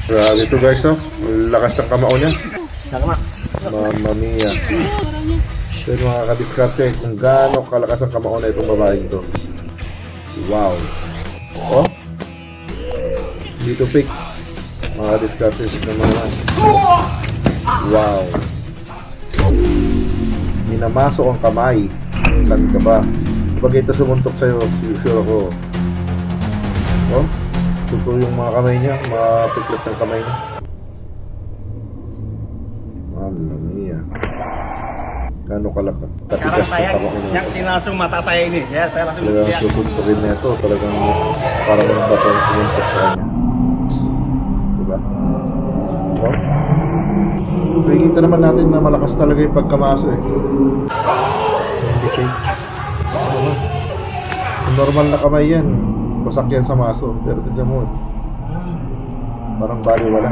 Grabe ito guys, oh. Lakas ng kamao niya. Sama. Mamma mia. So yun mga kadiskarte, kung gaano kalakas ang kamao na itong babaeng ito. Wow. Oh. Dito pick. Mga kadiskarte, tignan mo naman. Wow. Minamasok ang kamay. Saan ka ba? Kapag ito sumuntok sa'yo, sure ako. Oh. Ito yung mga kamay niya, mga piklat ng kamay niya. Mamma mia. Gano'ng katigas Sekarang ng saya kamao niya. yang sinasum mata saya ini, ya saya langsung Talagang lihat. susuntukin na ito. Talagang parang yung batong sumuntok sa kanya. Diba? Oh. Nakikita naman natin na malakas talaga yung pagkamaso eh. Hindi fake. Ano? Normal na kamay yan. Wasak yan sa maso. Pero tignan mo. Parang bali wala.